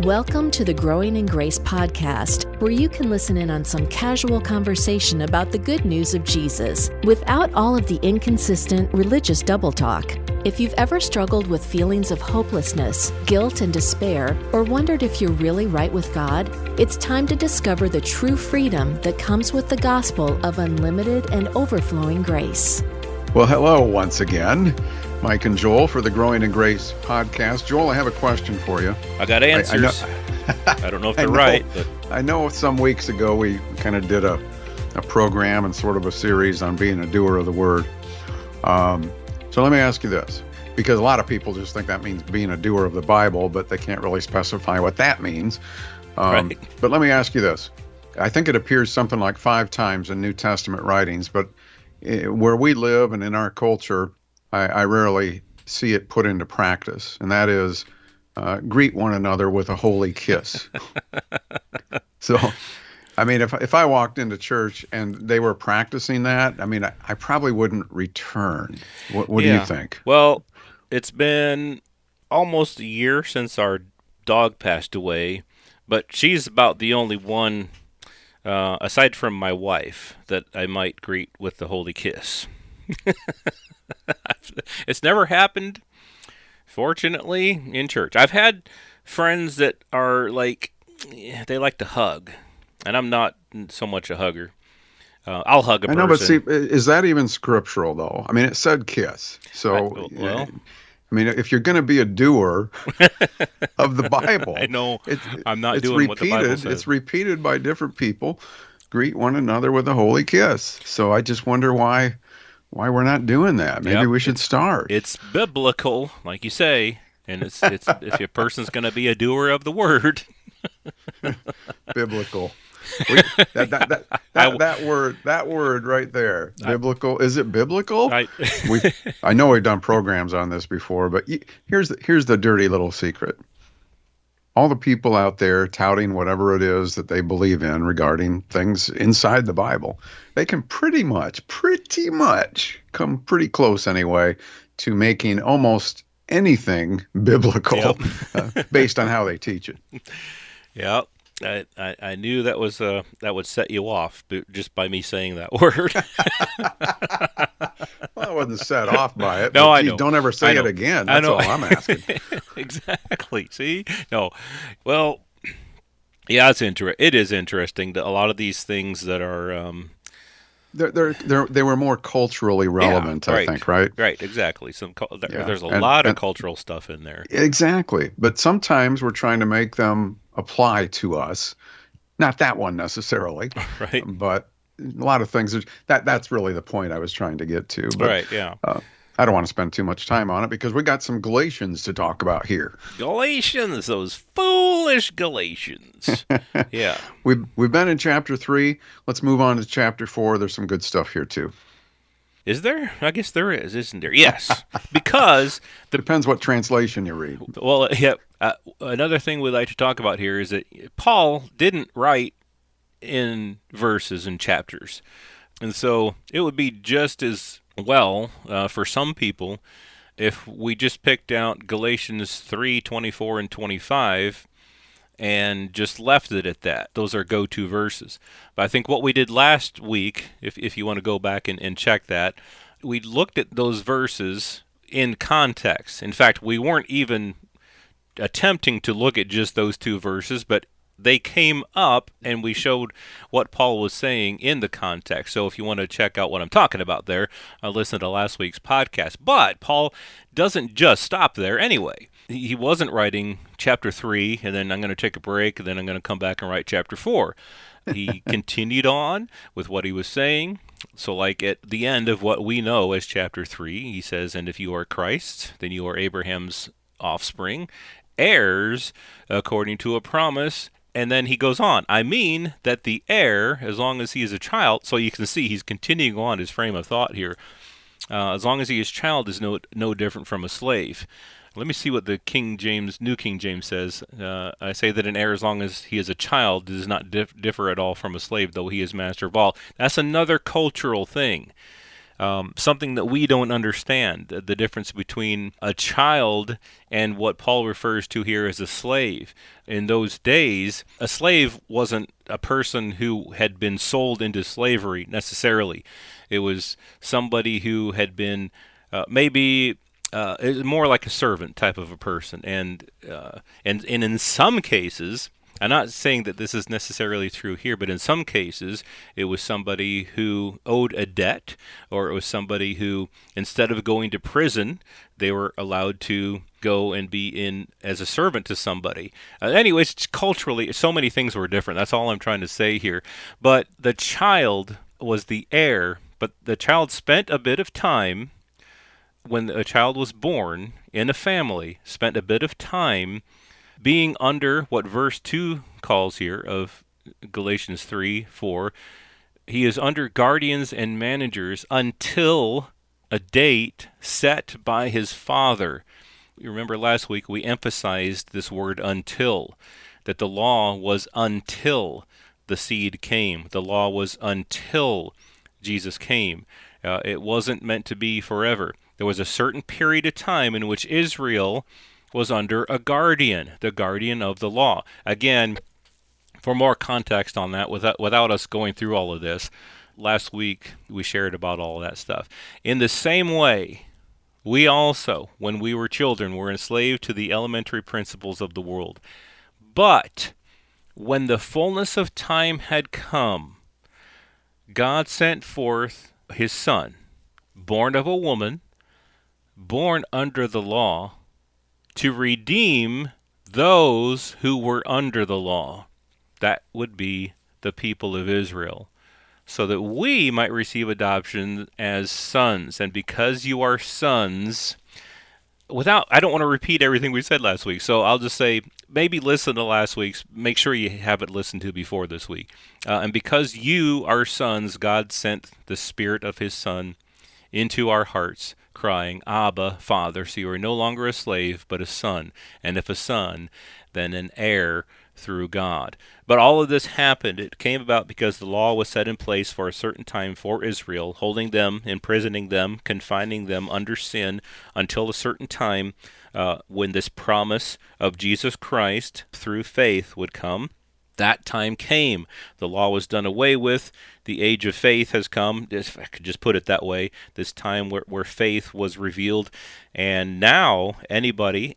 Welcome to the Growing in Grace podcast, where you can listen in on some casual conversation about the good news of Jesus without all of the inconsistent religious double talk. If you've ever struggled with feelings of hopelessness, guilt, and despair, or wondered if you're really right with God, it's time to discover the true freedom that comes with the gospel of unlimited and overflowing grace. Well, hello once again. Mike and Joel for the Growing in Grace podcast. Joel, I have a question for you. I got answers. I don't know if they're right. But I know some weeks ago we kind of did a program and sort of a series on being a doer of the word. So let me ask you this, because a lot of people just think that means being a doer of the Bible, but they can't really specify what that means. Right. But let me ask you this. I think it appears something like 5 times in New Testament writings, but where we live and in our culture, I rarely see it put into practice, and that is greet one another with a holy kiss. So, I mean, if I walked into church and they were practicing that, I mean, I probably wouldn't return. What do you think? Well, it's been almost a year since our dog passed away, but she's about the only one, aside from my wife, that I might greet with the holy kiss. It's never happened, fortunately, in church. I've had friends that are like, they like to hug, and I'm not so much a hugger. I'll hug a person. I know, but see, is that even scriptural, though? I mean, it said kiss. So, well, I mean, if you're going to be a doer of the Bible, I know I'm not doing what the Bible says. It's repeated by different people. Greet one another with a holy kiss. So I just wonder why we're not doing that. Maybe we should start. It's biblical, like you say, and it's if a person's going to be a doer of the word. Biblical. That word right there. Biblical. Is it biblical? I know we've done programs on this before, but here's the dirty little secret. All the people out there touting whatever it is that they believe in regarding things inside the Bible, they can pretty much come pretty close anyway to making almost anything biblical based on how they teach it. Yeah. I knew that would set you off just by me saying that word. Well, I wasn't set off by it. No, but I know. Don't ever say it again. That's all I'm asking. Exactly. See? No. Well, yeah, it is interesting that a lot of these things that are they were more culturally relevant, I think, right? Right, exactly. There's a lot of cultural stuff in there. Exactly. But sometimes we're trying to make them apply to us. Not that one necessarily. Right. But a lot of things, that's really the point I was trying to get to. But, right, yeah. I don't want to spend too much time on it because we got some Galatians to talk about here. Galatians, those foolish Galatians. Yeah. We've been in chapter 3. Let's move on to chapter 4. There's some good stuff here too. Is there? I guess there is, isn't there? Yes. Because depends what translation you read. Well, yeah. Another thing we'd like to talk about here is that Paul didn't write in verses and chapters. And so it would be just as well for some people if we just picked out Galatians 3, 24, and 25 and just left it at that. Those are go-to verses. But I think what we did last week, if you want to go back and check that, we looked at those verses in context. In fact, we weren't even attempting to look at just those 2 verses, but they came up and we showed what Paul was saying in the context. So if you want to check out what I'm talking about there, listen to last week's podcast. But Paul doesn't just stop there anyway. He wasn't writing chapter 3 and then I'm going to take a break and then I'm going to come back and write chapter 4. He continued on with what he was saying. So like at the end of what we know as chapter 3, he says, "And if you are Christ, then you are Abraham's offspring, heirs according to a promise." And then he goes on, "I mean that the heir, as long as he is a child," so you can see he's continuing on his frame of thought here, "as long as he is a child is no different from a slave." Let me see what the New King James says. "I say that an heir, as long as he is a child, does not differ at all from a slave, though he is master of all." That's another cultural thing. something that we don't understand, the difference between a child and what Paul refers to here as a slave. In those days, a slave wasn't a person who had been sold into slavery necessarily. It was somebody who had been maybe it was more like a servant type of a person. And in some cases, I'm not saying that this is necessarily true here, but in some cases, it was somebody who owed a debt, or it was somebody who, instead of going to prison, they were allowed to go and be in as a servant to somebody. Anyways, culturally, so many things were different. That's all I'm trying to say here. But the child was the heir, but the child spent a bit of time, when a child was born in a family, spent a bit of time being under what verse 2 calls here of Galatians 3:4. He is under guardians and managers until a date set by his father. You remember last week we emphasized this word until, that the law was until the seed came. The law was until Jesus came. It wasn't meant to be forever. There was a certain period of time in which Israel was under a guardian, the guardian of the law. Again, for more context on that, without us going through all of this, last week we shared about all of that stuff. In the same way, we also, when we were children, were enslaved to the elementary principles of the world. But when the fullness of time had come, God sent forth his Son, born of a woman, born under the law, to redeem those who were under the law. That would be the people of Israel, so that we might receive adoption as sons. And because you are sons, I don't want to repeat everything we said last week, so I'll just say, maybe listen to last week's, make sure you have it listened to before this week. And because you are sons, God sent the Spirit of his Son into our hearts, crying, Abba, Father. So you are no longer a slave, but a son. And if a son, then an heir through God. But all of this happened. It came about because the law was set in place for a certain time for Israel, holding them, imprisoning them, confining them under sin until a certain time when this promise of Jesus Christ through faith would come. That time came. The law was done away with. The age of faith has come, if I could just put it that way, this time where faith was revealed. And now anybody,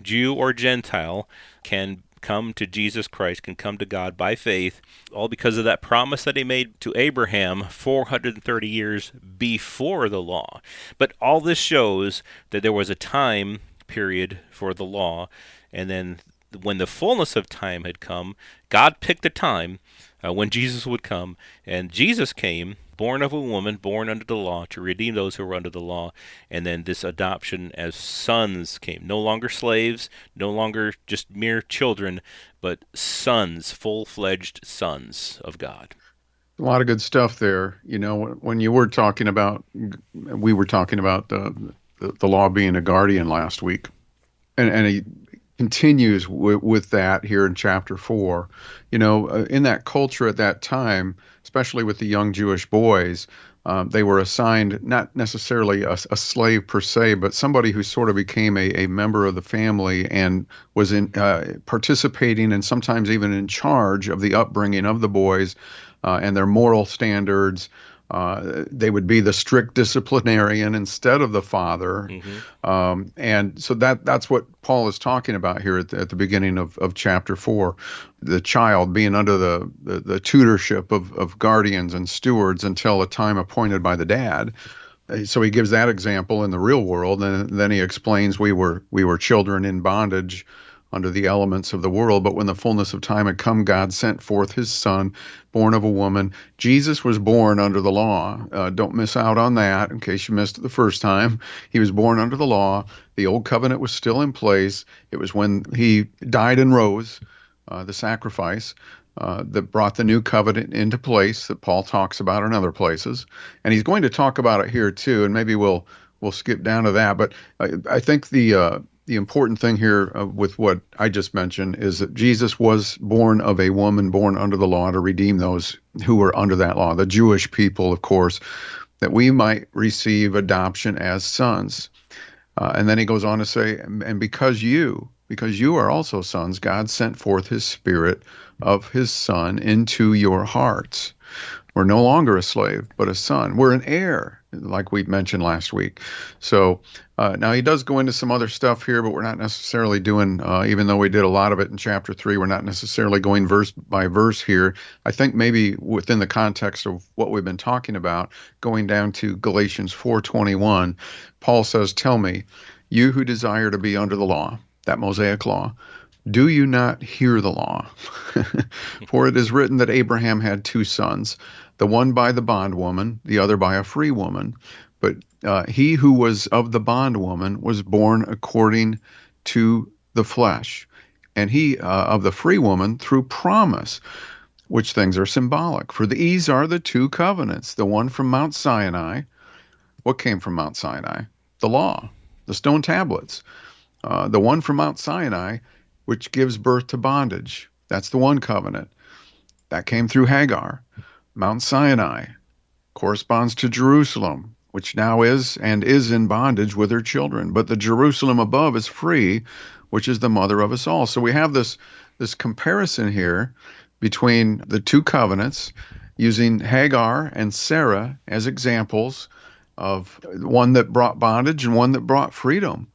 Jew or Gentile, can come to Jesus Christ, can come to God by faith, all because of that promise that he made to Abraham 430 years before the law. But all this shows that there was a time period for the law, and then when the fullness of time had come, God picked a time when Jesus would come, and Jesus came, born of a woman, born under the law, to redeem those who were under the law, and then this adoption as sons came. No longer slaves, no longer just mere children, but sons, full-fledged sons of God. A lot of good stuff there. You know, when we were talking about the law being a guardian last week, and he continues with that here in chapter 4. You know, in that culture at that time, especially with the young Jewish boys, they were assigned not necessarily a slave per se, but somebody who sort of became a member of the family and was participating and sometimes even in charge of the upbringing of the boys and their moral standards. They would be the strict disciplinarian instead of the father. Mm-hmm. And so that's what Paul is talking about here at the beginning of chapter 4, the child being under the tutorship of guardians and stewards until a time appointed by the dad. So he gives that example in the real world, and then he explains we were children in bondage under the elements of the world, but when the fullness of time had come, God sent forth his Son, born of a woman. Jesus was born under the law. Don't miss out on that in case you missed it the first time. He was born under the law. The old covenant was still in place. It was when he died and rose, the sacrifice, that brought the new covenant into place that Paul talks about in other places. And he's going to talk about it here too, and maybe we'll skip down to that. But I think the important thing here with what I just mentioned is that Jesus was born of a woman born under the law to redeem those who were under that law, the Jewish people, of course. that we might receive adoption as sons. And then he goes on to say, and because you are also sons, God sent forth his Spirit of his Son into your hearts. We're no longer a slave, but a son. We're an heir, like we mentioned last week. So now he does go into some other stuff here, but we're not necessarily doing, even though we did a lot of it in chapter 3, we're not necessarily going verse by verse here. I think maybe within the context of what we've been talking about, going down to Galatians 4:21, Paul says, tell me, you who desire to be under the law, that Mosaic law, do you not hear the law? For it is written that Abraham had two sons, the one by the bondwoman, the other by a free woman. But he who was of the bondwoman was born according to the flesh, and he of the free woman through promise, which things are symbolic. For these are the two covenants, the one from Mount Sinai. What came from Mount Sinai? The law, the stone tablets. The one from Mount Sinai, which gives birth to bondage. That's the one covenant. That came through Hagar. Mount Sinai corresponds to Jerusalem, which now is and is in bondage with her children. But the Jerusalem above is free, which is the mother of us all. So we have this comparison here between the two covenants, using Hagar and Sarah as examples of one that brought bondage and one that brought freedom.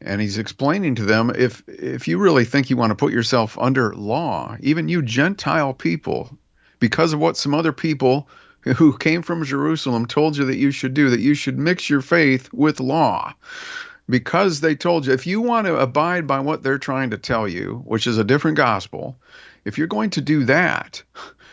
And he's explaining to them, if you really think you want to put yourself under law, even you Gentile people, because of what some other people who came from Jerusalem told you that you should do, that you should mix your faith with law. Because they told you, if you want to abide by what they're trying to tell you, which is a different gospel, if you're going to do that,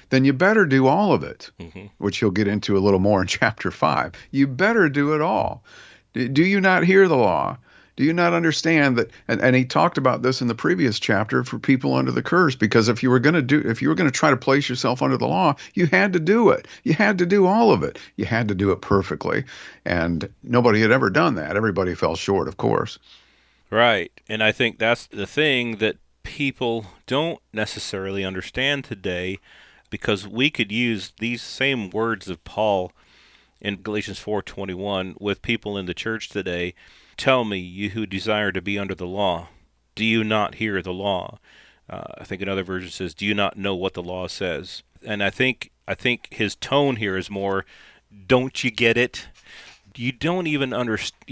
then you better do all of it, which he'll get into a little more in chapter 5. You better do it all. Do you not hear the law? Do you not understand that? And he talked about this in the previous chapter for people under the curse, because if you were going to try to place yourself under the law, you had to do it. You had to do all of it. You had to do it perfectly. And nobody had ever done that. Everybody fell short, of course. Right. And I think that's the thing that people don't necessarily understand today, because we could use these same words of Paul in Galatians 4:21 with people in the church today. Tell me, you who desire to be under the law, do you not hear the law? I think another version says, do you not know what the law says? And I think his tone here is more, don't you get it? You don't even understand.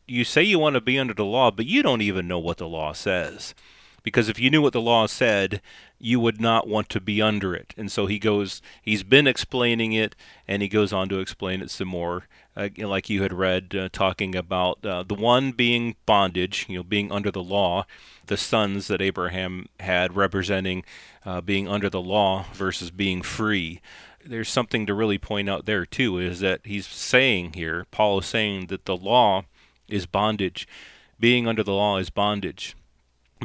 You say you want to be under the law, but you don't even know what the law says. Because if you knew what the law said, you would not want to be under it. And so he's been explaining it, and he goes on to explain it some more, like you had read, talking about the one being bondage, being under the law, the sons that Abraham had representing being under the law versus being free. There's something to really point out there, too, is that he's saying here, Paul is saying that the law is bondage. Being under the law is bondage.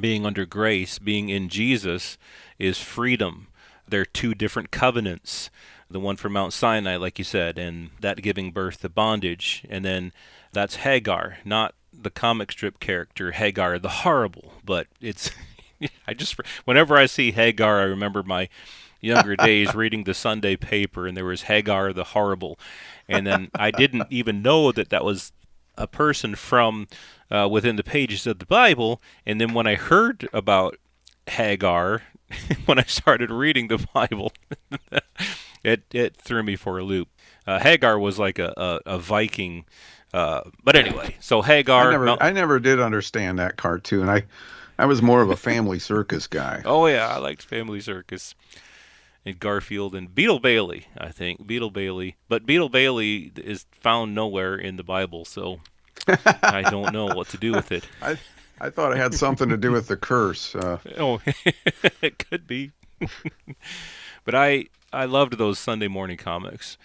Being under grace, being in Jesus, is freedom. They're two different covenants. The one from Mount Sinai, like you said, and that giving birth to bondage. And then that's Hagar, not the comic strip character Hagar the Horrible, but it's whenever I see Hagar, I remember my younger days reading the Sunday paper, and there was Hagar the Horrible. And then I didn't even know that was a person from within the pages of the Bible. And then when I heard about Hagar, when I started reading the Bible, it threw me for a loop. Hagar was like a Viking. But anyway, so Hagar. I never did understand that cartoon. I was more of a Family Circus guy. Oh, yeah, I liked Family Circus. And Garfield and Beetle Bailey, I think. Beetle Bailey. But Beetle Bailey is found nowhere in the Bible, so I don't know what to do with it. I thought it had something to do with the curse. Oh, it could be. But I loved those Sunday morning comics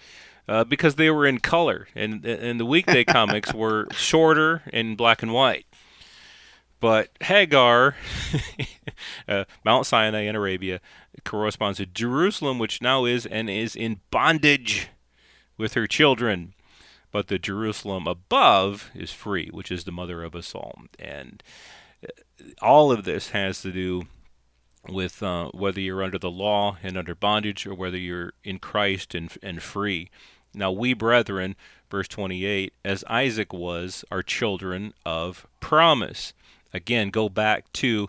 because they were in color, and the weekday comics were shorter and black and white. But Hagar, Mount Sinai in Arabia, corresponds to Jerusalem, which now is in bondage with her children. But the Jerusalem above is free, which is the mother of us all. And all of this has to do with whether you're under the law and under bondage, or whether you're in Christ and free. Now we, brethren, verse 28, as Isaac was, are children of promise. Again, go back to,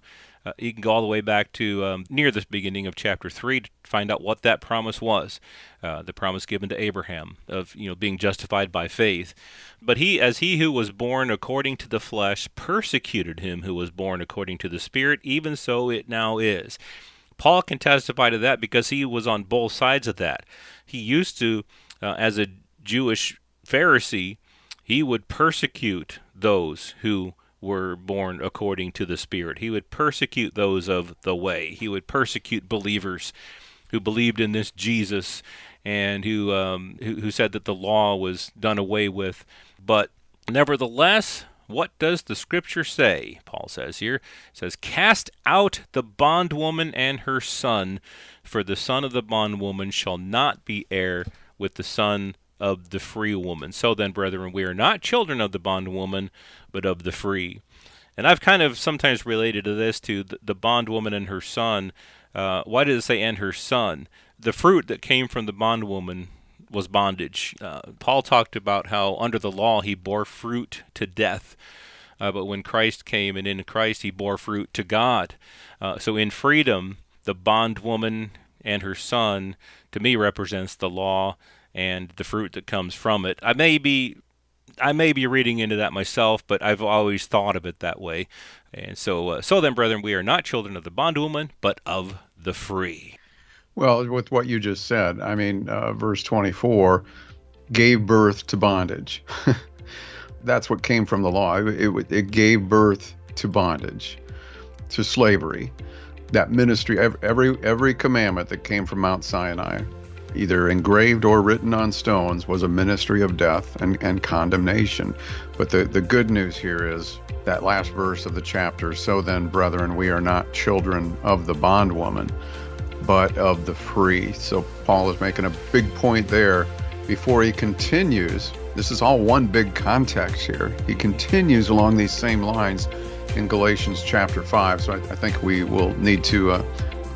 you can go all the way back to near the beginning of chapter 3 to find out what that promise was. The promise given to Abraham of being justified by faith. But he who was born according to the flesh persecuted him who was born according to the Spirit, even so it now is. Paul can testify to that because he was on both sides of that. He used to, as a Jewish Pharisee, he would persecute those who were born according to the Spirit. He would persecute those of the way. He would persecute believers who believed in this Jesus and who said that the law was done away with. But nevertheless, what does the Scripture say? Paul says here, it says, "Cast out the bondwoman and her son, for the son of the bondwoman shall not be heir with the son of the free woman. So then, brethren, we are not children of the bondwoman, but of the free." And I've kind of sometimes related to this to the bondwoman and her son. Why did it say "and her son"? The fruit that came from the bondwoman was bondage. Paul talked about how under the law he bore fruit to death. But when Christ came, and in Christ he bore fruit to God. So in freedom, the bondwoman and her son, to me, represents the law and the fruit that comes from it. I may be reading into that myself, but I've always thought of it that way. And so then, brethren, we are not children of the bondwoman, but of the free. Well, with what you just said, verse 24, gave birth to bondage. That's what came from the law. It gave birth to bondage, to slavery. That ministry, every commandment that came from Mount Sinai, either engraved or written on stones, was a ministry of death and condemnation. But the good news here is that last verse of the chapter, "So then, brethren, we are not children of the bondwoman, but of the free." So Paul is making a big point there before he continues. This is all one big context here. He continues along these same lines in Galatians chapter 5. So I think we will need to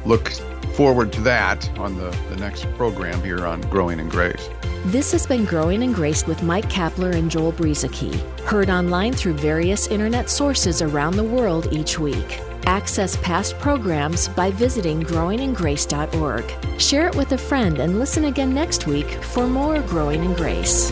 look forward to that on the next program here on Growing in Grace. This has been Growing in Grace with Mike Kapler and Joel Brieseke, heard online through various internet sources around the world each week. Access past programs by visiting growingingrace.org. Share it with a friend and listen again next week for more Growing in Grace.